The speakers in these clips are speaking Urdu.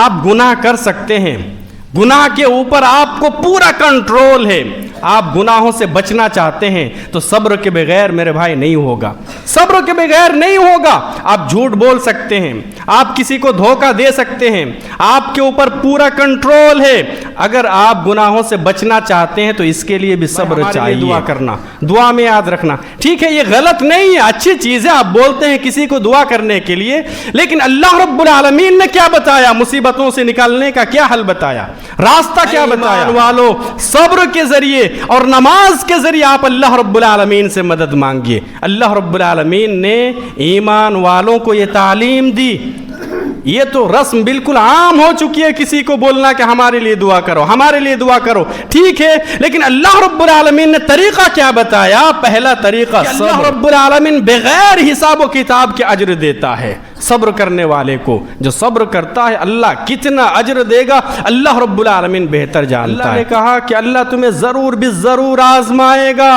آپ گناہ کر سکتے ہیں، گناہ کے اوپر آپ کو پورا کنٹرول ہے، آپ گناہوں سے بچنا چاہتے ہیں تو صبر کے بغیر میرے بھائی نہیں ہوگا، صبر کے بغیر نہیں ہوگا۔ آپ جھوٹ بول سکتے ہیں، آپ کسی کو دھوکہ دے سکتے ہیں، آپ کے اوپر پورا کنٹرول ہے، اگر آپ گناہوں سے بچنا چاہتے ہیں تو اس کے لیے بھی صبر چاہیے۔ دعا کرنا، دعا میں یاد رکھنا، ٹھیک ہے یہ غلط نہیں ہے، اچھی چیز ہے، آپ بولتے ہیں کسی کو دعا کرنے کے لیے، لیکن اللہ رب العالمین نے کیا بتایا؟ مصیبتوں سے نکالنے کا کیا حل بتایا، راستہ کیا بتایا؟ ایمان والو، صبر کے ذریعے اور نماز کے ذریعے آپ اللہ رب العالمین سے مدد مانگیے۔ اللہ رب العالمین نے ایمان والوں کو یہ تعلیم دی۔ یہ تو رسم بالکل عام ہو چکی ہے کسی کو بولنا کہ ہمارے لیے دعا کرو، ہمارے لیے دعا کرو، ٹھیک ہے، لیکن اللہ رب العالمین نے طریقہ کیا بتایا؟ پہلا طریقہ اللہ رب العالمین بغیر حساب و کتاب کے اجر دیتا ہے صبر کرنے والے کو۔ جو صبر کرتا ہے اللہ کتنا اجر دے گا اللہ رب العالمین بہتر جانتا ہے۔ اللہ نے کہا کہ اللہ تمہیں ضرور بالضرور آزمائے گا،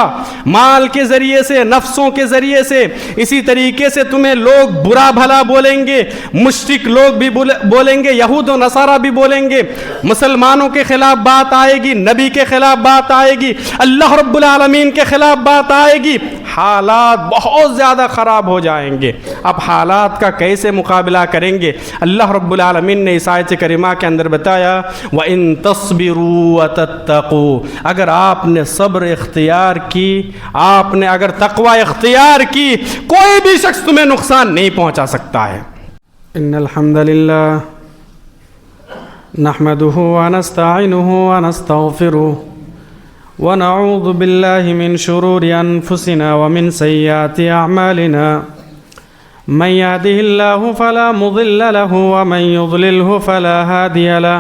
مال کے ذریعے سے، نفسوں کے ذریعے سے، اسی طریقے سے تمہیں لوگ برا بھلا بولیں گے، مشرک لوگ بھی بولیں گے، یہود و نصارہ بھی بولیں گے، مسلمانوں کے خلاف بات آئے گی، نبی کے خلاف بات آئے گی، اللہ رب العالمین کے خلاف بات آئے گی، حالات بہت زیادہ خراب ہو جائیں گے۔ اب حالات کا کیسے مقابلہ کریں گے؟ اللہ رب العالمین نے اس آیت کریمہ کے اندر بتایا وَإِن تَصْبِرُوا وَتَتَّقُوا، اگر آپ نے صبر اختیار کی، آپ نے اگر تقوی اختیار کی، کوئی بھی شخص تمہیں نقصان نہیں پہنچا سکتا ہے۔ ان الحمد للہ نحمده ونستعینه ونستغفره ونعوذ باللہ من شرور انفسنا ومن سیئات اعمالنا، من يهده الله فلا مضل له ومن يضلله فلا هادي له،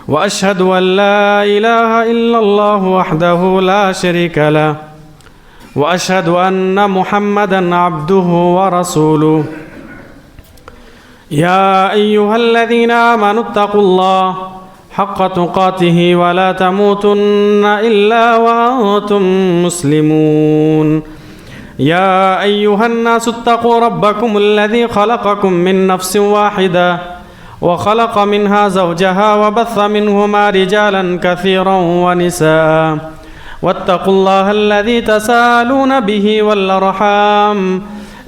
وأشهد أن لا إله إلا الله وحده لا شريك له، وأشهد أن محمدا عبده ورسوله، يا أيها الذين آمنوا اتقوا الله حق تقاته ولا تموتن إلا وأنتم مسلمون، يا أيها الناس اتقوا ربكم الذي خلقكم من نفس واحدة وخلق منها زوجها وبث منهما رجالا كثيرا ونساء، واتقوا الله الذي تساءلون به والأرحام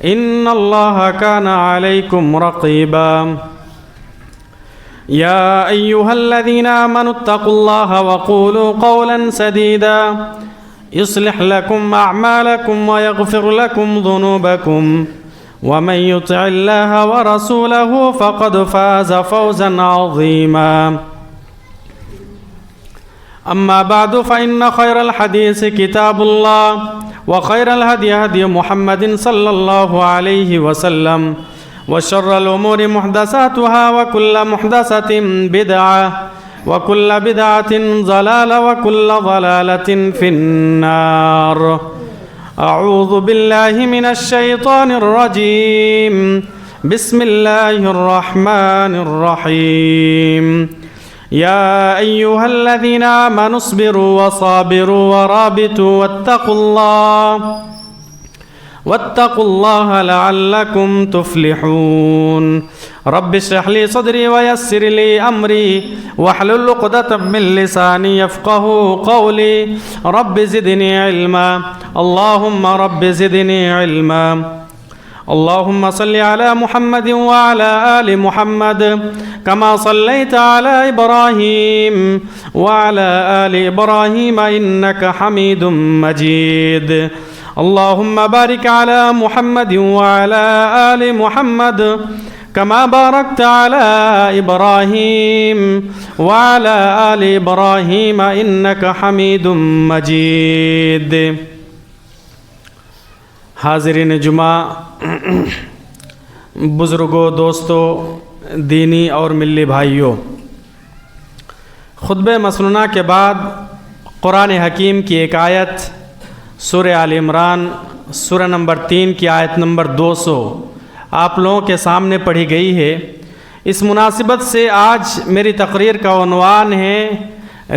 إن الله كان عليكم رقيبا، يا أيها الذين آمنوا اتقوا الله وقولوا قولا سديدا يصلح لكم أعمالكم ويغفر لكم ذنوبكم، ومن يطع الله ورسوله فقد فاز فوزا عظيما، أما بعد فإن خير الحديث كتاب الله، وخير الهدي هدي محمد صلى الله عليه وسلم، وشر الأمور محدثاتها وكل محدثة بدعة، وكل بدعة ضلالة، وكل ضلالة في النار۔ أعوذ بالله من الشيطان الرجيم، بسم الله الرحمن الرحيم، يا أيها الذين آمنوا اصبروا وصابروا ورابطوا واتقوا الله لعلكم تفلحون۔ رب اشرح لي صدري ويسر لي أمري واحلل عقدة من لساني يفقهوا قولي، رب زدني علما، اللهم رب زدني علما۔ اللهم صل على محمد وعلى آل محمد كما صليت على إبراهيم وعلى آل إبراهيم إنك حميد مجيد، اللهم بارك على محمد وعلى آل محمد كما باركت على إبراهيم وعلى آل إبراهيم إنك حميد مجيد۔ حاضرین جمعہ، بزرگوں، دوستوں، دینی اور ملی بھائیوں، خطبہ مسنونہ کے بعد قرآن حکیم کی ایک آیت سورہ آل عمران سورہ نمبر 3 کی آیت نمبر 200 آپ لوگوں کے سامنے پڑھی گئی ہے۔ اس مناسبت سے آج میری تقریر کا عنوان ہے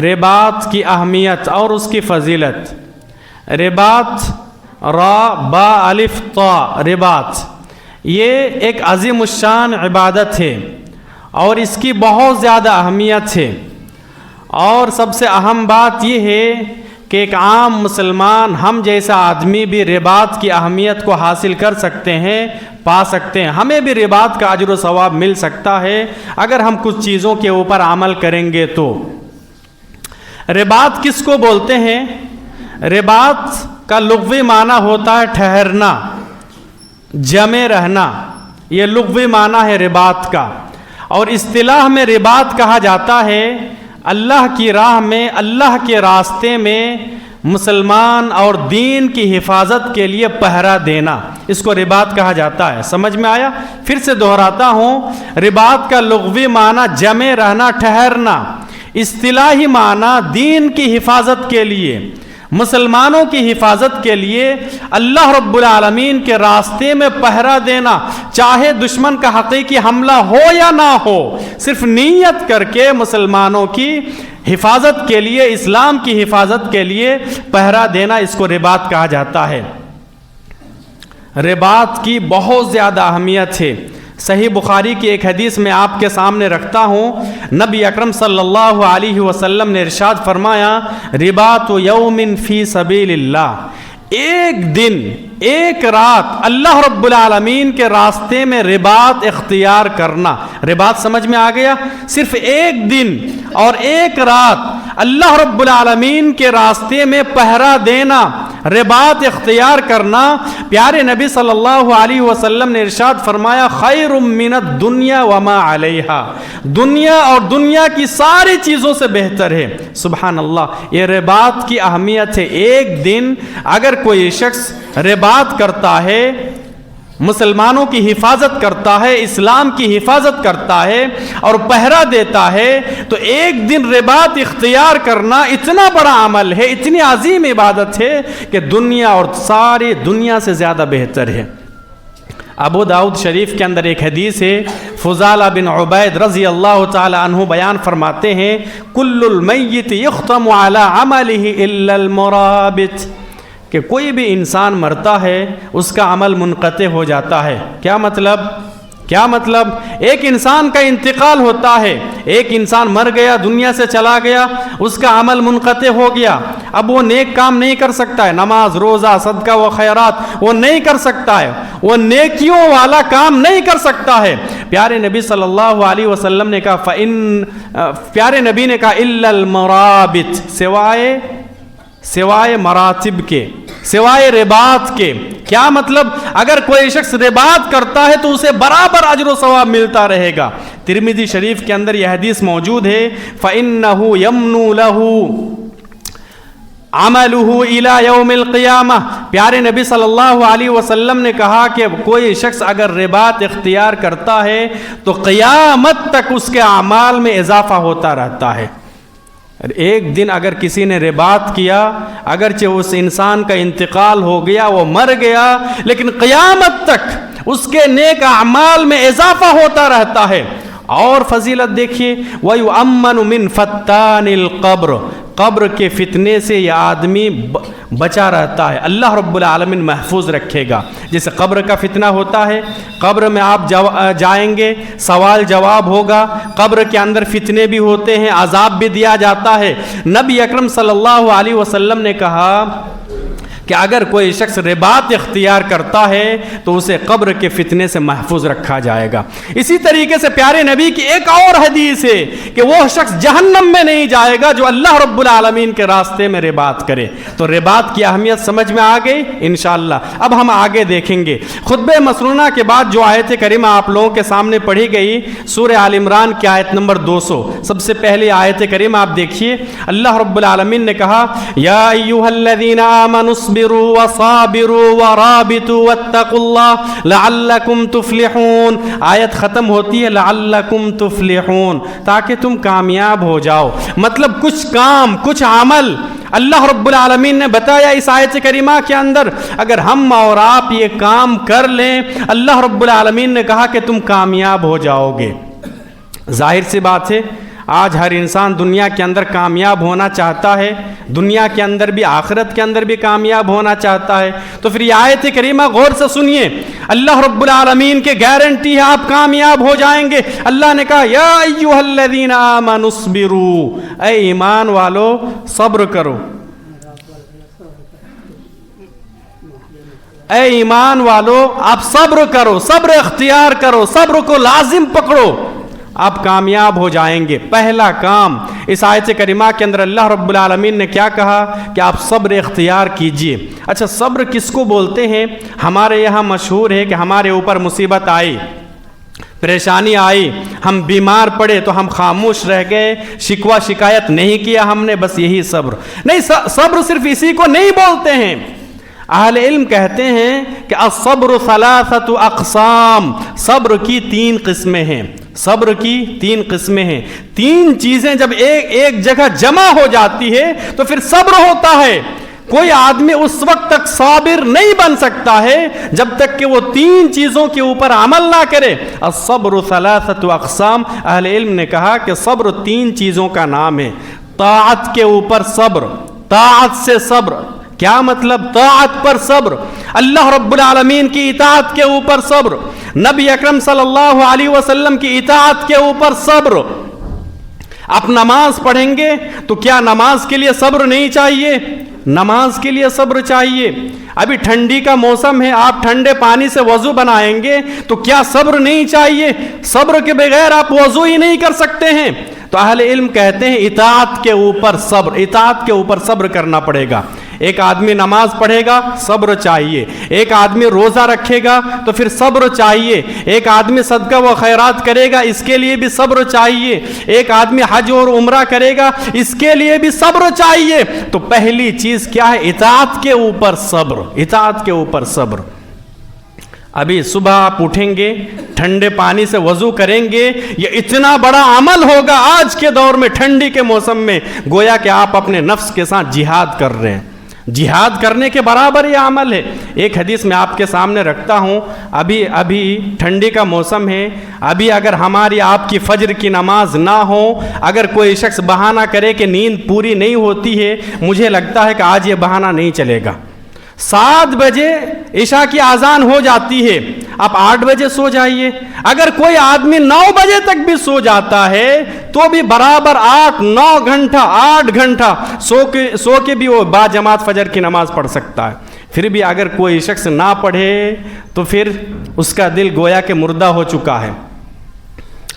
رباط کی اہمیت اور اس کی فضیلت۔ رباط، را با الف طا، رباط، یہ ایک عظیم الشان عبادت ہے، اور اس کی بہت زیادہ اہمیت ہے. اور سب سے اہم بات یہ ہے کہ ایک عام مسلمان ہم جیسا آدمی بھی رباط کی اہمیت کو حاصل کر سکتے ہیں، پا سکتے ہیں. ہمیں بھی رباط کا اجر و ثواب مل سکتا ہے اگر ہم کچھ چیزوں کے اوپر عمل کریں گے تو. رباط کس کو بولتے ہیں؟ رباط کا لغوی معنی ہوتا ہے ٹھہرنا، جمے رہنا. یہ لغوی معنی ہے رباط کا. اور اصطلاح میں رباط کہا جاتا ہے اللہ کی راہ میں، اللہ کے راستے میں مسلمان اور دین کی حفاظت کے لیے پہرا دینا، اس کو رباط کہا جاتا ہے. سمجھ میں آیا؟ پھر سے دہراتا ہوں، رباط کا لغوی معنی جمے رہنا، ٹھہرنا. اصطلاحی معنی دین کی حفاظت کے لیے، مسلمانوں کی حفاظت کے لیے اللہ رب العالمین کے راستے میں پہرا دینا، چاہے دشمن کا حقیقی حملہ ہو یا نہ ہو، صرف نیت کر کے مسلمانوں کی حفاظت کے لیے، اسلام کی حفاظت کے لیے پہرا دینا، اس کو رباط کہا جاتا ہے. رباط کی بہت زیادہ اہمیت ہے. صحیح بخاری کی ایک حدیث میں آپ کے سامنے رکھتا ہوں. نبی اکرم صلی اللہ علیہ وسلم نے ارشاد فرمایا، رباط یوم فی سبیل اللہ، ایک دن ایک رات اللہ رب العالمین کے راستے میں رباط اختیار کرنا. رباط سمجھ میں آ گیا؟ صرف ایک دن اور ایک رات اللہ رب العالمین کے راستے میں پہرا دینا، رباط اختیار کرنا. پیارے نبی صلی اللہ علیہ وسلم نے ارشاد فرمایا، خیر من الدنیا وما علیہا، دنیا اور دنیا کی ساری چیزوں سے بہتر ہے. سبحان اللہ. یہ رباط کی اہمیت ہے. ایک دن اگر کوئی شخص رباط کرتا ہے، مسلمانوں کی حفاظت کرتا ہے، اسلام کی حفاظت کرتا ہے اور پہرا دیتا ہے، تو ایک دن رباط اختیار کرنا اتنا بڑا عمل ہے، اتنی عظیم عبادت ہے کہ دنیا اور ساری دنیا سے زیادہ بہتر ہے. ابو داؤد شریف کے اندر ایک حدیث ہے، فضالہ بن عبید رضی اللہ تعالی عنہ بیان فرماتے ہیں، کل المیت یختم علی عملہ الا المرابط، کہ کوئی بھی انسان مرتا ہے اس کا عمل منقطع ہو جاتا ہے. کیا مطلب؟ کیا مطلب؟ ایک انسان کا انتقال ہوتا ہے، ایک انسان مر گیا، دنیا سے چلا گیا، اس کا عمل منقطع ہو گیا. اب وہ نیک کام نہیں کر سکتا ہے، نماز، روزہ، صدقہ و خیرات وہ نہیں کر سکتا ہے، وہ نیکیوں والا کام نہیں کر سکتا ہے. پیارے نبی صلی اللہ علیہ وسلم نے کہا پیارے نبی نے کہا الا المرابط، سوائے مراتب کے، سوائے رباط کے. کیا مطلب؟ اگر کوئی شخص رباط کرتا ہے تو اسے برابر اجر و ثواب ملتا رہے گا. ترمذی شریف کے اندر یہ حدیث موجود ہے، فَإِنَّهُ يَمْنُو لَهُ عَمَلُهُ إِلَى يَوْمِ الْقِيَامَةِ. پیارے نبی صلی اللہ علیہ وسلم نے کہا کہ کوئی شخص اگر رباط اختیار کرتا ہے تو قیامت تک اس کے اعمال میں اضافہ ہوتا رہتا ہے. ایک دن اگر کسی نے رباط کیا، اگرچہ اس انسان کا انتقال ہو گیا، وہ مر گیا، لیکن قیامت تک اس کے نیک اعمال میں اضافہ ہوتا رہتا ہے. اور فضیلت دیکھیے، وَيُؤَمَّنُ مِنْ فَتَّانِ الْقَبْرِ، قبر کے فتنے سے یہ آدمی بچا رہتا ہے، اللہ رب العالمین محفوظ رکھے گا. جیسے قبر کا فتنہ ہوتا ہے، قبر میں آپ جائیں گے، سوال جواب ہوگا، قبر کے اندر فتنے بھی ہوتے ہیں، عذاب بھی دیا جاتا ہے. نبی اکرم صلی اللہ علیہ وسلم نے کہا کہ اگر کوئی شخص رباط اختیار کرتا ہے تو اسے قبر کے فتنے سے محفوظ رکھا جائے گا. اسی طریقے سے پیارے نبی کی ایک اور حدیث ہے کہ وہ شخص جہنم میں نہیں جائے گا جو اللہ رب العالمین کے راستے میں رباط کرے. تو رباط کی اہمیت سمجھ میں آ گئی انشاءاللہ. اب ہم آگے دیکھیں گے. خطبہ مسنونہ کے بعد جو آیت کریمہ آپ لوگوں کے سامنے پڑھی گئی، سورہ آل عمران کی آیت نمبر 200، سب سے پہلی آیت کریمہ آپ دیکھیے. اللہ رب العالمین نے کہا، یا ایھا الذین آمنوا اصبروا وصابروا ورابطوا واتقوا اللہ لعلکم تفلحون. آیت ختم ہوتی ہے لعلکم تفلحون، تاکہ تم کامیاب ہو جاؤ. مطلب کچھ کام، کچھ عمل اللہ رب العالمین نے بتایا اس آیت کریمہ کے اندر، اگر ہم اور آپ یہ کام کر لیں، اللہ رب العالمین نے کہا کہ تم کامیاب ہو جاؤ گے. ظاہر سی بات ہے، آج ہر انسان دنیا کے اندر کامیاب ہونا چاہتا ہے، دنیا کے اندر بھی آخرت کے اندر بھی کامیاب ہونا چاہتا ہے۔ تو پھر یہ آیت کریمہ غور سے سنیے، اللہ رب العالمین کے گارنٹی ہے آپ کامیاب ہو جائیں گے۔ اللہ نے کہا یا ایھا الذین آمنوا اصبروا، اے ایمان والو صبر کرو، اے ایمان والو آپ صبر کرو، صبر اختیار کرو، صبر کو لازم پکڑو، آپ کامیاب ہو جائیں گے۔ پہلا کام اس آیت کریمہ کے اندر اللہ رب العالمین نے کیا کہا کہ آپ صبر اختیار کیجئے۔ اچھا صبر کس کو بولتے ہیں؟ ہمارے یہاں مشہور ہے کہ ہمارے اوپر مصیبت آئی، پریشانی آئی، ہم بیمار پڑے تو ہم خاموش رہ گئے، شکوہ شکایت نہیں کیا ہم نے، بس یہی صبر نہیں۔ صبر صرف اسی کو نہیں بولتے ہیں، اہل علم کہتے ہیں کہ الصبر ثلاثۃ اقسام، صبر کی 3 قسمیں ہیں، صبر کی 3 قسمیں ہیں۔ 3 چیزیں جب ایک جگہ جمع ہو جاتی ہے تو پھر صبر ہوتا ہے۔ کوئی آدمی اس وقت تک صابر نہیں بن سکتا ہے جب تک کہ وہ 3 چیزوں کے اوپر عمل نہ کرے۔ الصبر ثلاثۃ اقسام، اہل علم نے کہا کہ صبر 3 چیزوں کا نام ہے۔ طاعت کے اوپر صبر، طاعت سے صبر، کیا مطلب؟ طاعت پر صبر، اللہ رب العالمین کی اطاعت کے اوپر صبر، نبی اکرم صلی اللہ علیہ وسلم کی اطاعت کے اوپر صبر۔ آپ نماز پڑھیں گے تو کیا نماز کے لیے صبر نہیں چاہیے؟ نماز کے لیے صبر چاہیے۔ ابھی ٹھنڈی کا موسم ہے، آپ ٹھنڈے پانی سے وضو بنائیں گے تو کیا صبر نہیں چاہیے؟ صبر کے بغیر آپ وضو ہی نہیں کر سکتے ہیں۔ تو اہل علم کہتے ہیں اطاعت کے اوپر صبر، اطاعت کے اوپر صبر کرنا پڑے گا۔ ایک آدمی نماز پڑھے گا صبر چاہیے، ایک آدمی روزہ رکھے گا تو پھر صبر چاہیے، ایک آدمی صدقہ و خیرات کرے گا اس کے لیے بھی صبر چاہیے، ایک آدمی حج اور عمرہ کرے گا اس کے لیے بھی صبر چاہیے۔ تو پہلی چیز کیا ہے؟ اطاعت کے اوپر صبر، اطاعت کے اوپر صبر۔ ابھی صبح آپ اٹھیں گے، ٹھنڈے پانی سے وضو کریں گے، یہ اتنا بڑا عمل ہوگا آج کے دور میں ٹھنڈی کے موسم میں، گویا کہ آپ اپنے نفس کے ساتھ جہاد کر رہے ہیں، جہاد کرنے کے برابر یہ عمل ہے۔ ایک حدیث میں آپ کے سامنے رکھتا ہوں، ابھی ٹھنڈی کا موسم ہے، ابھی اگر ہماری آپ کی فجر کی نماز نہ ہو، اگر کوئی شخص بہانہ کرے کہ نیند پوری نہیں ہوتی ہے، مجھے لگتا ہے کہ آج یہ بہانہ نہیں چلے گا۔ 7 بجے عشاء کی اذان ہو جاتی ہے، آپ 8 بجے سو جائیے۔ اگر کوئی آدمی 9 بجے تک بھی سو جاتا ہے تو بھی برابر 8 گھنٹہ سو کے بھی وہ با جماعت فجر کی نماز پڑھ سکتا ہے۔ پھر بھی اگر کوئی شخص نہ پڑھے تو پھر اس کا دل گویا کہ مردہ ہو چکا ہے،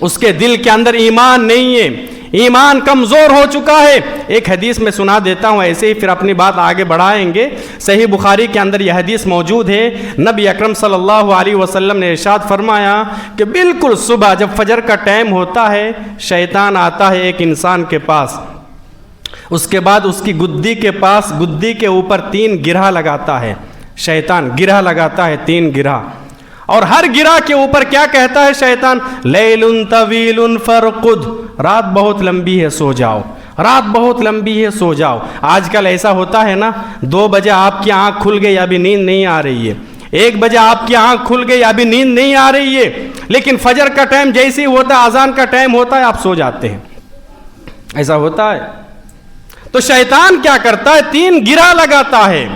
اس کے دل کے اندر ایمان نہیں ہے، ایمان کمزور ہو چکا ہے۔ ایک حدیث میں سنا دیتا ہوں، ایسے ہی پھر اپنی بات آگے بڑھائیں گے۔ صحیح بخاری کے اندر یہ حدیث موجود ہے، نبی اکرم صلی اللہ علیہ وسلم نے ارشاد فرمایا کہ بالکل صبح جب فجر کا ٹائم ہوتا ہے، شیطان آتا ہے ایک انسان کے پاس، اس کے بعد اس کی گدی کے اوپر 3 گرہ لگاتا ہے، شیطان گرہ لگاتا ہے 3 گرہ، اور ہر گرہ کے اوپر کیا کہتا ہے شیطان؟ لیل طویل فرقد، رات بہت لمبی ہے سو جاؤ، رات بہت لمبی ہے سو جاؤ۔ آج کل ایسا ہوتا ہے نا، 2 بجے آپ کی آنکھ کھل گئی ابھی نیند نہیں آ رہی ہے، 1 بجے آپ کی آنکھ کھل گئی ابھی نیند نہیں آ رہی ہے، لیکن فجر کا ٹائم جیسے ہی ہوتا ہے، اذان کا ٹائم ہوتا ہے، آپ سو جاتے ہیں۔ ایسا ہوتا ہے۔ تو شیطان کیا کرتا ہے؟ 3 گرہ لگاتا ہے،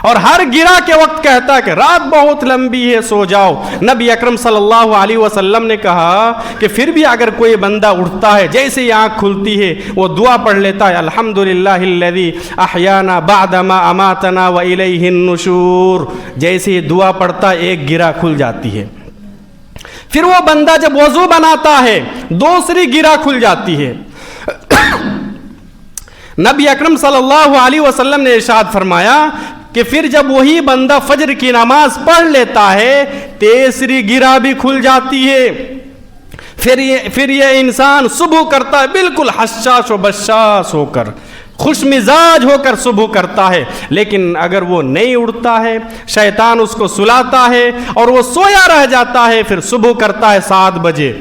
اور ہر گرہ کے وقت کہتا ہے کہ رات بہت لمبی ہے سو جاؤ۔ نبی اکرم صلی اللہ علیہ وسلم نے کہا کہ پھر بھی اگر کوئی بندہ اٹھتا ہے، جیسے ہی آنکھ کھلتی ہے وہ دعا پڑھ لیتا ہے، الحمدللہ الذی احیانا بعد ما اماتنا والیہ النشور، جیسے ہی دعا پڑھتا ہے 1 گرہ کھل جاتی ہے۔ پھر وہ بندہ جب وضو بناتا ہے، دوسری گرہ کھل جاتی ہے۔ نبی اکرم صلی اللہ علیہ وسلم نے ارشاد فرمایا کہ پھر جب وہی بندہ فجر کی نماز پڑھ لیتا ہے، تیسری گرہ بھی کھل جاتی ہے۔ پھر یہ انسان صبح کرتا ہے بالکل حشاش و بشاش ہو کر، خوش مزاج ہو کر صبح کرتا ہے، لیکن اگر وہ نہیں اٹھتا ہے، شیطان اس کو سلاتا ہے اور وہ سویا رہ جاتا ہے، پھر صبح کرتا ہے 7 بجے،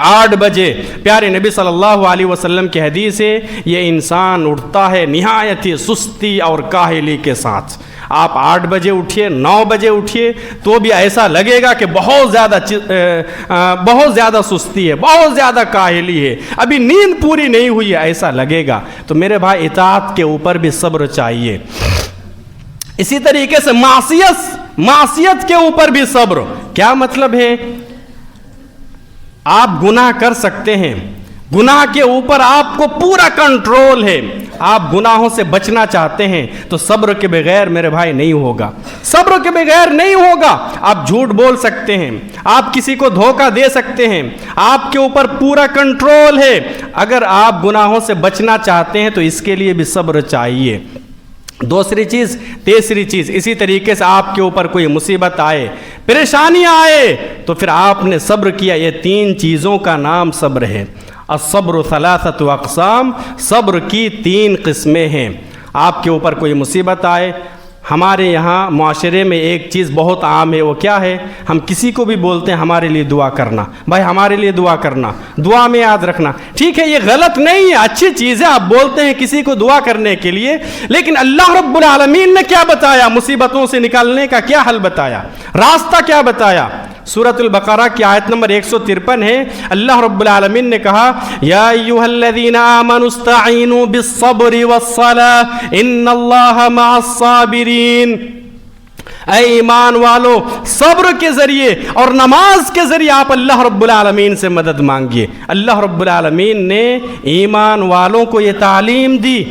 8 بجے پیارے نبی صلی اللہ علیہ وسلم کی حدیث ہے، یہ انسان اٹھتا ہے نہایت ہی سستی اور کاہلی کے ساتھ۔ آپ 8 بجے اٹھیے، 9 بجے اٹھیے تو بھی ایسا لگے گا کہ بہت زیادہ سستی ہے، بہت زیادہ کاہلی ہے، ابھی نیند پوری نہیں ہوئی ہے، ایسا لگے گا۔ تو میرے بھائی اطاعت کے اوپر بھی صبر چاہیے۔ اسی طریقے سے معصیت کے اوپر بھی صبر۔ کیا مطلب ہے؟ آپ گناہ کر سکتے ہیں، گناہ کے اوپر آپ کو پورا کنٹرول ہے، آپ گناہوں سے بچنا چاہتے ہیں تو صبر کے بغیر میرے بھائی نہیں ہوگا، صبر کے بغیر نہیں ہوگا۔ آپ جھوٹ بول سکتے ہیں، آپ کسی کو دھوکہ دے سکتے ہیں، آپ کے اوپر پورا کنٹرول ہے، اگر آپ گناہوں سے بچنا چاہتے ہیں تو اس کے لیے بھی صبر چاہیے۔ دوسری چیز، تیسری چیز، اسی طریقے سے آپ کے اوپر کوئی مصیبت آئے، پریشانی آئے تو پھر آپ نے صبر کیا، یہ 3 چیزوں کا نام صبر ہے۔ الصبر 3 اقسام، صبر کی 3 قسمیں ہیں۔ آپ کے اوپر کوئی مصیبت آئے، ہمارے یہاں معاشرے میں ایک چیز بہت عام ہے، وہ کیا ہے؟ ہم کسی کو بھی بولتے ہیں ہمارے لیے دعا کرنا، بھائی ہمارے لیے دعا کرنا، دعا میں یاد رکھنا۔ ٹھیک ہے، یہ غلط نہیں ہے، اچھی چیز ہے، آپ بولتے ہیں کسی کو دعا کرنے کے لیے، لیکن اللہ رب العالمین نے کیا بتایا؟ مصیبتوں سے نکالنے کا کیا حل بتایا، راستہ کیا بتایا؟ سورۃ البقرہ کی آیت نمبر 153 ہے، اللہ رب العالمین نے کہا یا ایھا الذین آمنوا استعینوا بالصبر والصلاۃ ان اللہ مع الصابرین۔ اے ایمان والو، صبر کے ذریعے اور نماز کے ذریعے آپ اللہ رب العالمین سے مدد مانگیے۔ اللہ رب العالمین نے ایمان والوں کو یہ تعلیم دی۔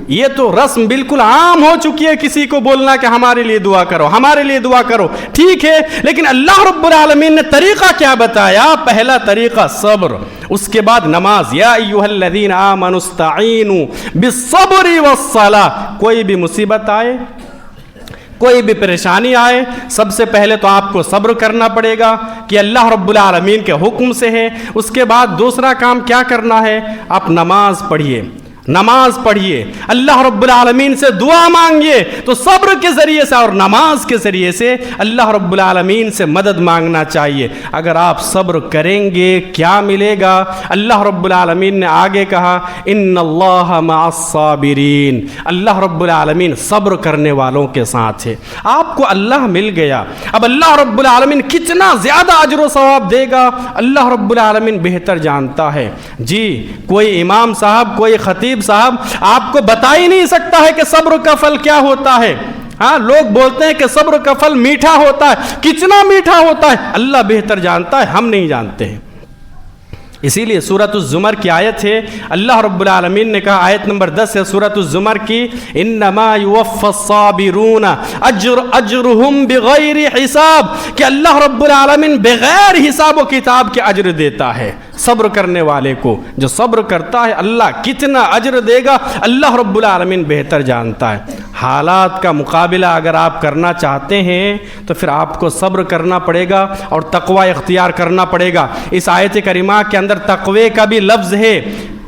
یہ تو رسم بالکل عام ہو چکی ہے کسی کو بولنا کہ ہمارے لیے دعا کرو، ہمارے لیے دعا کرو، ٹھیک ہے، لیکن اللہ رب العالمین نے طریقہ کیا بتایا؟ پہلا طریقہ صبر، اس کے بعد نماز۔ یا ایھا الذین آمنوا استعینوا بالصبر والصلاۃ۔ کوئی بھی مصیبت آئے، کوئی بھی پریشانی آئے، سب سے پہلے تو آپ کو صبر کرنا پڑے گا کہ اللہ رب العالمین کے حکم سے ہے۔ اس کے بعد دوسرا کام کیا کرنا ہے؟ آپ نماز پڑھیے، نماز پڑھیے، اللہ رب العالمین سے دعا مانگیے۔ تو صبر کے ذریعے سے اور نماز کے ذریعے سے اللہ رب العالمین سے مدد مانگنا چاہیے۔ اگر آپ صبر کریں گے کیا ملے گا؟ اللہ رب العالمین نے آگے کہا ان اللہ مع الصابرین، اللہ رب العالمین صبر کرنے والوں کے ساتھ ہے۔ آپ کو اللہ مل گیا، اب اللہ رب العالمین کتنا زیادہ اجر و ثواب دے گا اللہ رب العالمین بہتر جانتا ہے۔ جی، کوئی امام صاحب، کوئی خطیب صاحب آپ کو بتا ہی نہیں سکتا ہے کہ صبر کا پھل کیا ہوتا ہے۔ ہاں، لوگ بولتے ہیں کہ صبر کا پھل میٹھا ہوتا ہے، کتنا میٹھا ہوتا ہے اللہ بہتر جانتا ہے، ہم نہیں جانتے ہیں۔ اسی لیے سورۃ الزمر کی آیت ہے، اللہ رب العالمین نے کہا، آیت نمبر 10 ہے سورۃ الزمر کی، انما یوفی الصابرون اجرہم بغیر حساب، کہ اللہ رب العالمین بغیر حساب و کتاب کے اجر دیتا ہے صبر کرنے والے کو۔ جو صبر کرتا ہے اللہ کتنا اجر دے گا اللہ رب العالمین بہتر جانتا ہے۔ حالات کا مقابلہ اگر آپ کرنا چاہتے ہیں تو پھر آپ کو صبر کرنا پڑے گا اور تقوی اختیار کرنا پڑے گا۔ اس آیت کریمہ کے اندر تقوی کا بھی لفظ ہے،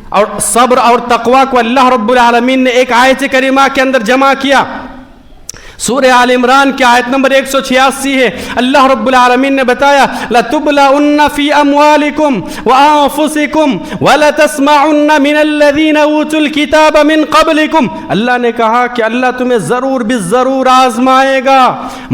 اور صبر اور تقوی کو اللہ رب العالمین نے ایک آیت کریمہ کے اندر جمع کیا۔ سورہ آل عمران کی آیت نمبر 186 ہے، اللہ رب العالمین نے بتایا لَتُبْلَعُنَّ فِي أَمْوَالِكُمْ وَأَنفُسِكُمْ وَلَتَسْمَعُنَّ مِنَ الَّذِينَ أُوتُوا الْكِتَابَ مِنْ قَبْلِكُمْ۔ اللہ نے کہا کہ اللہ تمہیں ضرور بالضرور آزمائے گا،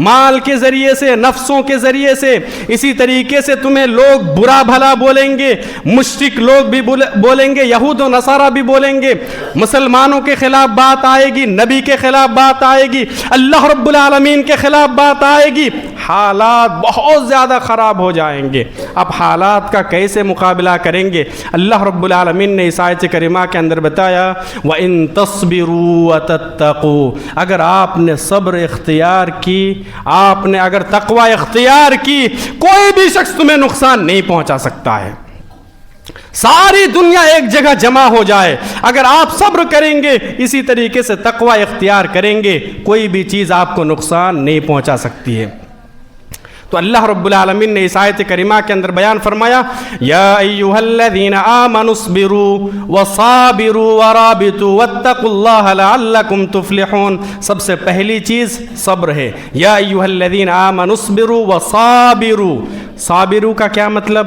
مال کے ذریعے سے، نفسوں کے ذریعے سے، اسی طریقے سے تمہیں لوگ برا بھلا بولیں گے، مشرک لوگ بھی بولیں گے، یہود و نصارہ بھی بولیں گے، مسلمانوں کے خلاف بات آئے گی، نبی کے خلاف بات آئے گی، اللہ رب العالمین کے خلاف بات آئے گی، حالات بہت زیادہ خراب ہو جائیں گے۔ اب حالات کا کیسے مقابلہ کریں گے؟ اللہ رب العالمین نے اس آیت کریمہ کے اندر بتایا وَإِن تَصْبِرُوا وَتَتَّقُوا، اگر آپ نے صبر اختیار کی، آپ نے اگر تقوی اختیار کی، کوئی بھی شخص تمہیں نقصان نہیں پہنچا سکتا ہے۔ ساری دنیا ایک جگہ جمع ہو جائے، اگر آپ صبر کریں گے، اسی طریقے سے تقوی اختیار کریں گے، کوئی بھی چیز آپ کو نقصان نہیں پہنچا سکتی ہے۔ تو اللہ رب العالمین نے اس آیت کریمہ کے اندر بیان فرمایا یا ایھا الذین آمنوا اصبروا وصابروا ورابطوا واتقوا اللہ لعلکم تفلحون۔ سب سے پہلی چیز صبر ہے۔ یا ایھا الذین آمنوا اصبروا وصابروا، صابروا کا کیا مطلب؟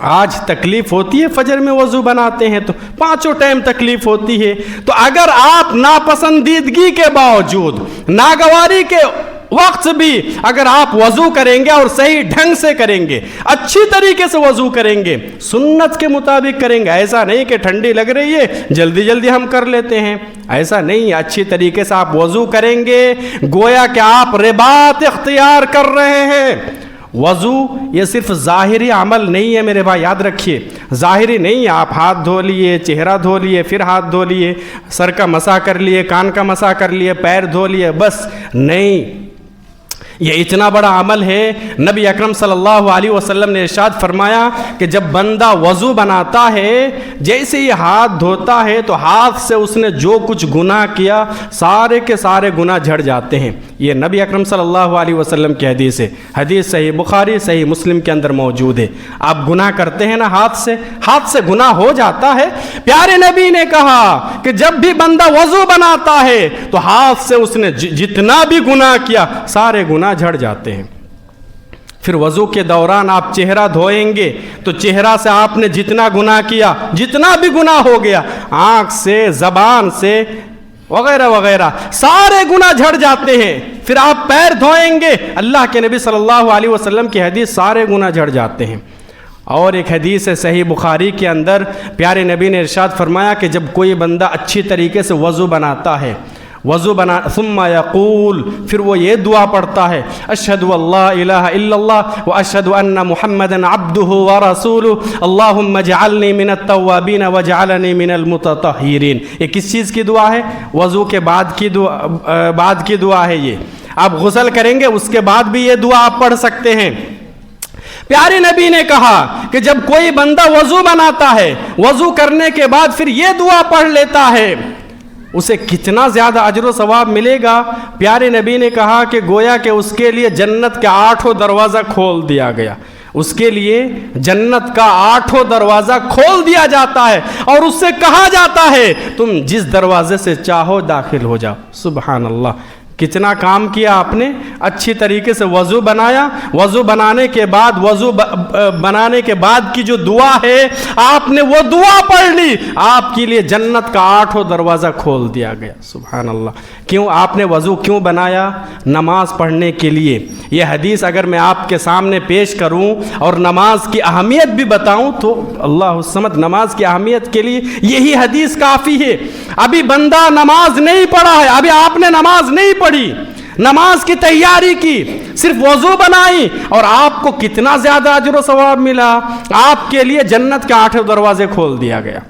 آج تکلیف ہوتی ہے فجر میں وضو بناتے ہیں تو 5 ٹائم تکلیف ہوتی ہے. تو اگر آپ ناپسندیدگی کے باوجود, ناگواری کے وقت بھی اگر آپ وضو کریں گے اور صحیح ڈھنگ سے کریں گے, اچھی طریقے سے وضو کریں گے, سنت کے مطابق کریں گے, ایسا نہیں کہ ٹھنڈی لگ رہی ہے جلدی جلدی ہم کر لیتے ہیں, ایسا نہیں. اچھی طریقے سے آپ وضو کریں گے, گویا کہ آپ رباط اختیار کر رہے ہیں. وضو یہ صرف ظاہری عمل نہیں ہے میرے بھائی, یاد رکھیے, ظاہری نہیں ہے. آپ ہاتھ دھو لیے, چہرہ دھو لیے, پھر ہاتھ دھو لیے, سر کا مسح کر لیے, کان کا مسح کر لیے, پیر دھو لیے, بس نہیں. یہ اتنا بڑا عمل ہے. نبی اکرم صلی اللہ علیہ وسلم نے ارشاد فرمایا کہ جب بندہ وضو بناتا ہے, جیسے یہ ہاتھ دھوتا ہے تو ہاتھ سے اس نے جو کچھ گناہ کیا سارے کے سارے گناہ جھڑ جاتے ہیں. یہ نبی اکرم صلی اللہ علیہ وسلم کی حدیث ہے. حدیث صحیح بخاری صحیح مسلم کے اندر موجود ہے. آپ گناہ کرتے ہیں نا ہاتھ سے گناہ ہو جاتا ہے. پیارے نبی نے کہا کہ جب بھی بندہ وضو بناتا ہے تو ہاتھ سے اس نے جتنا بھی گناہ کیا سارے گناہ جھڑ جاتے ہیں. پھر وضو کے دوران آپ چہرہ دھوئیں گے تو چہرہ سے آپ نے جتنا گناہ کیا, جتنا بھی گناہ ہو گیا, آنکھ سے, زبان سے وغیرہ وغیرہ سارے گناہ جھڑ جاتے ہیں. پھر آپ پیر دھوئیں گے, اللہ کے نبی صلی اللہ علیہ وسلم کی حدیث, سارے گناہ جھڑ جاتے ہیں. اور ایک حدیث ہے صحیح بخاری کے اندر, پیارے نبی نے ارشاد فرمایا کہ جب کوئی بندہ اچھی طریقے سے وضو بناتا ہے, ثم یقول, پھر وہ یہ دعا پڑھتا ہے, اشہد اللہ الہ الا اللہ واشہد ان محمدا عبدہ ورسولہ اللہم اجعلنی من التوابین واجعلنی من المتطہرین. یہ کس چیز کی دعا ہے؟ وضو کے بعد کی دعا ہے. یہ آپ غسل کریں گے اس کے بعد بھی یہ دعا آپ پڑھ سکتے ہیں. پیارے نبی نے کہا کہ جب کوئی بندہ وضو بناتا ہے, وضو کرنے کے بعد پھر یہ دعا پڑھ لیتا ہے, اسے کتنا زیادہ اجر و ثواب ملے گا. پیارے نبی نے کہا کہ گویا کہ اس کے لیے جنت کا 8 دروازہ کھول دیا گیا. اس کے لیے جنت کا 8 دروازہ کھول دیا جاتا ہے اور اس سے کہا جاتا ہے تم جس دروازے سے چاہو داخل ہو جاؤ. سبحان اللہ, کتنا کام کیا آپ نے. اچھی طریقے سے وضو بنایا, وضو بنانے کے بعد کی جو دعا ہے آپ نے وہ دعا پڑھ لی, آپ کے لیے جنت کا 8 دروازہ کھول دیا گیا. سبحان اللہ. کیوں آپ نے وضو کیوں بنایا؟ نماز پڑھنے کے لیے. یہ حدیث اگر میں آپ کے سامنے پیش کروں اور نماز کی اہمیت بھی بتاؤں تو اللہ الصمد, نماز کی اہمیت کے لیے یہی حدیث کافی ہے. ابھی بندہ نماز نہیں پڑھا ہے, ابھی آپ نے نماز نہیں پڑھی, نماز کی تیاری کی, صرف وضو بنائی, اور آپ کو کتنا زیادہ اجر و ثواب ملا. آپ کے لیے جنت کے 8 دروازے کھول دیا گیا,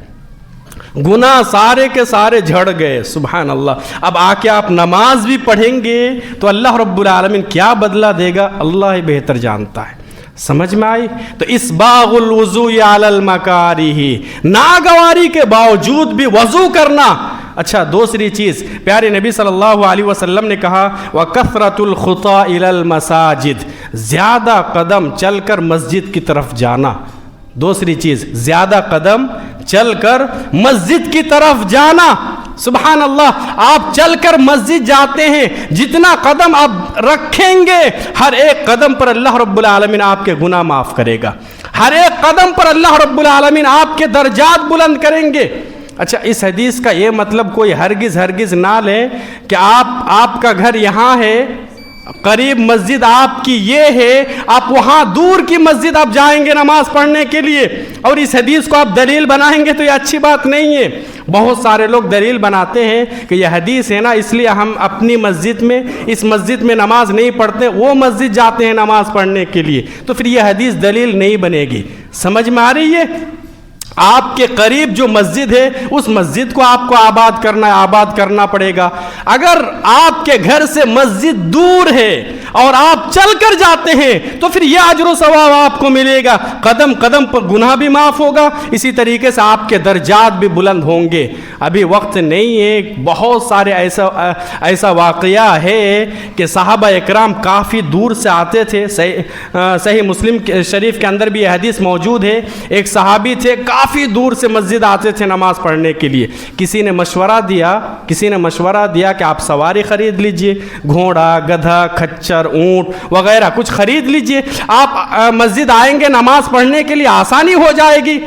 گناہ سارے کے سارے جھڑ گئے. سبحان اللہ. اب آ کے آپ نماز بھی پڑھیں گے تو اللہ رب العالمین کیا بدلہ دے گا اللہ ہی بہتر جانتا ہے. سمجھ میں آئی؟ تو اسباغ الوضوء علی المکارہ, ناگواری کے باوجود بھی وضو کرنا. اچھا, دوسری چیز پیارے نبی صلی اللہ علیہ وسلم نے کہا وَكَثْرَةُ الْخُطَىٰ إِلَى الْمَسَاجِدِ, زیادہ قدم چل کر مسجد کی طرف جانا. دوسری چیز, زیادہ قدم چل کر مسجد کی طرف جانا. سبحان اللہ. آپ چل کر مسجد جاتے ہیں, جتنا قدم آپ رکھیں گے ہر ایک قدم پر اللہ رب العالمین آپ کے گناہ معاف کرے گا. ہر ایک قدم پر اللہ رب العالمین آپ کے درجات بلند کریں گے. اچھا, اس حدیث کا یہ مطلب کوئی ہرگز نہ لے کہ آپ کا گھر یہاں ہے, قریب مسجد آپ کی یہ ہے, آپ وہاں دور کی مسجد آپ جائیں گے نماز پڑھنے کے لیے اور اس حدیث کو آپ دلیل بنائیں گے تو یہ اچھی بات نہیں ہے. بہت سارے لوگ دلیل بناتے ہیں کہ یہ حدیث ہے نا اس لیے ہم اپنی مسجد میں, اس مسجد میں نماز نہیں پڑھتے, وہ مسجد جاتے ہیں نماز پڑھنے کے لیے, تو پھر یہ حدیث دلیل نہیں بنے گی. سمجھ میں آ رہی ہے؟ آپ کے قریب جو مسجد ہے اس مسجد کو آپ کو آباد کرنا پڑے گا. اگر آپ کے گھر سے مسجد دور ہے اور آپ چل کر جاتے ہیں تو پھر یہ اجر و ثواب آپ کو ملے گا, قدم قدم پر گناہ بھی معاف ہوگا, اسی طریقے سے آپ کے درجات بھی بلند ہوں گے. ابھی وقت نہیں ہے, بہت سارے ایسا واقعہ ہے کہ صحابہ اکرام کافی دور سے آتے تھے. صحیح مسلم شریف کے اندر بھی یہ حدیث موجود ہے. ایک صحابی تھے, کافی دور سے مسجد آتے تھے نماز پڑھنے کے لیے. کسی نے مشورہ دیا کہ آپ سواری خرید لیجئے, گھوڑا, گدھا, کھچر, خچر اونٹ وغیرہ کچھ خرید لیجئے، آپ مسجد آئیں گے نماز پڑھنے کے لیے آسانی ہو جائے گی۔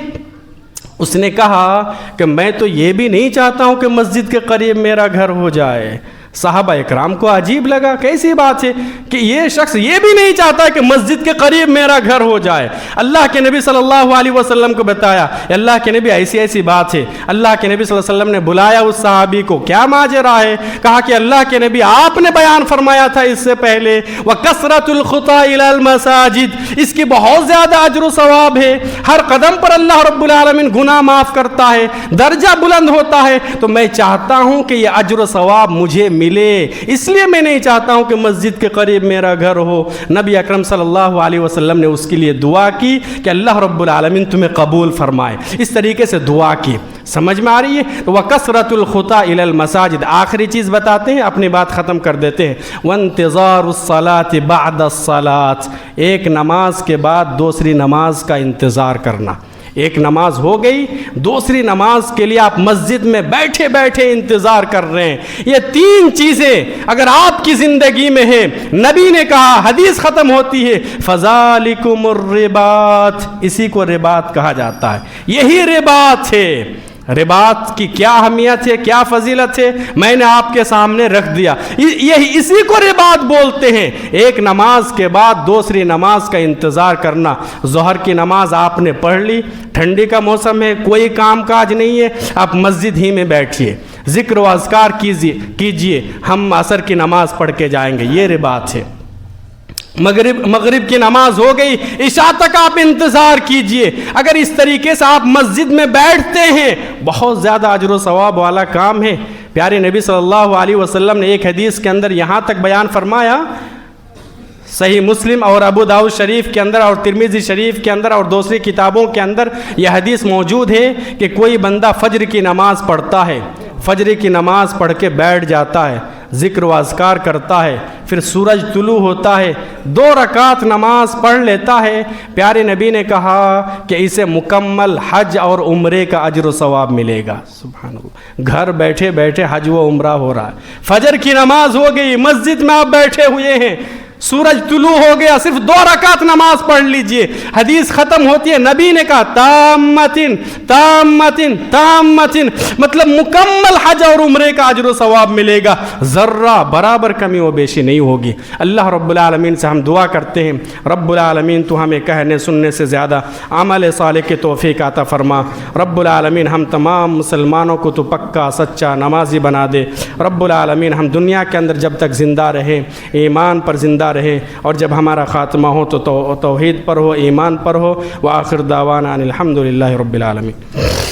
اس نے کہا کہ میں تو یہ بھی نہیں چاہتا ہوں کہ مسجد کے قریب میرا گھر ہو جائے۔ صحابہ اکرام کو عجیب لگا، کیسی بات ہے کہ یہ شخص یہ بھی نہیں چاہتا کہ مسجد کے قریب میرا گھر ہو جائے۔ اللہ کے نبی صلی اللہ علیہ وسلم کو بتایا، اللہ کے نبی ایسی ایسی بات ہے۔ اللہ کے نبی صلی اللہ علیہ وسلم نے بلایا اس صحابی کو، کیا ماجرا ہے؟ کہا کہ اللہ کے نبی آپ نے بیان فرمایا تھا اس سے پہلے، وَكَثْرَةُ الْخُطَىٰ إِلَى الْمَسَاجِدِ، اس کی بہت زیادہ اجر و ثواب ہے، ہر قدم پر اللہ رب العالمین گناہ معاف کرتا ہے، درجہ بلند ہوتا ہے۔ تو میں چاہتا ہوں کہ یہ اجر و ثواب مجھے ملے، اس لیے میں نہیں چاہتا ہوں کہ مسجد کے قریب میرا گھر ہو۔ نبی اکرم صلی اللہ علیہ وسلم نے اس کے لیے دعا کی کہ اللہ رب العالمین تمہیں قبول فرمائے، اس طریقے سے دعا کی۔ سمجھ میں آ رہی ہے؟ وَكَثْرَةُ الْخُطَىٰ إِلَى الْمَسَاجِدِ، آخری چیز بتاتے ہیں، اپنی بات ختم کر دیتے ہیں۔ وَانْتِظَارُ الصَّلَاةِ بَعْدَ الصَّلَاةِ، ایک نماز کے بعد دوسری نماز کا انتظار کرنا۔ ایک نماز ہو گئی، دوسری نماز کے لیے آپ مسجد میں بیٹھے بیٹھے انتظار کر رہے ہیں۔ یہ تین چیزیں اگر آپ کی زندگی میں ہیں، نبی نے کہا، حدیث ختم ہوتی ہے، فَذَلِكُمُ الرِّبَاطِ، اسی کو رباط کہا جاتا ہے، یہی رباط ہے۔ رباط کی کیا اہمیت ہے، کیا فضیلت ہے، میں نے آپ کے سامنے رکھ دیا۔ یہی اسی کو رباط بولتے ہیں، ایک نماز کے بعد دوسری نماز کا انتظار کرنا۔ ظہر کی نماز آپ نے پڑھ لی، ٹھنڈی کا موسم ہے، کوئی کام کاج نہیں ہے، آپ مسجد ہی میں بیٹھیے، ذکر و اذکار کیجئے، ہم عصر کی نماز پڑھ کے جائیں گے، یہ رباط ہے۔ مغرب کی نماز ہو گئی، عشاء تک آپ انتظار کیجئے۔ اگر اس طریقے سے آپ مسجد میں بیٹھتے ہیں، بہت زیادہ اجر و ثواب والا کام ہے۔ پیارے نبی صلی اللہ علیہ وسلم نے ایک حدیث کے اندر یہاں تک بیان فرمایا، صحیح مسلم اور ابو داؤد شریف کے اندر اور ترمذی شریف کے اندر اور دوسری کتابوں کے اندر یہ حدیث موجود ہے کہ کوئی بندہ فجر کی نماز پڑھتا ہے، فجر کی نماز پڑھ کے بیٹھ جاتا ہے، ذکر و اذکار کرتا ہے، پھر سورج طلوع ہوتا ہے، 2 رکعت نماز پڑھ لیتا ہے، پیارے نبی نے کہا کہ اسے مکمل حج اور عمرے کا اجر و ثواب ملے گا۔ سبحان اللہ، گھر بیٹھے بیٹھے حج و عمرہ ہو رہا ہے۔ فجر کی نماز ہو گئی، مسجد میں آپ بیٹھے ہوئے ہیں، سورج طلوع ہو گیا، صرف 2 رکعت نماز پڑھ لیجئے، حدیث ختم ہوتی ہے، نبی نے کہا تامتن تامتن تامتن، مطلب مکمل حج اور عمرے کا اجر و ثواب ملے گا، ذرہ برابر کمی و بیشی نہیں ہوگی۔ اللہ رب العالمین سے ہم دعا کرتے ہیں، رب العالمین تو ہمیں کہنے سننے سے زیادہ عمل صالح کی توفیق عطا فرما۔ رب العالمین ہم تمام مسلمانوں کو تو پکا سچا نمازی بنا دے۔ رب العالمین ہم دنیا کے اندر جب تک زندہ رہیں، ایمان پر زندہ رہے، اور جب ہمارا خاتمہ ہو تو توحید پر ہو، ایمان پر ہو۔ وآخر دعوانا ان الحمد للہ رب العالمین۔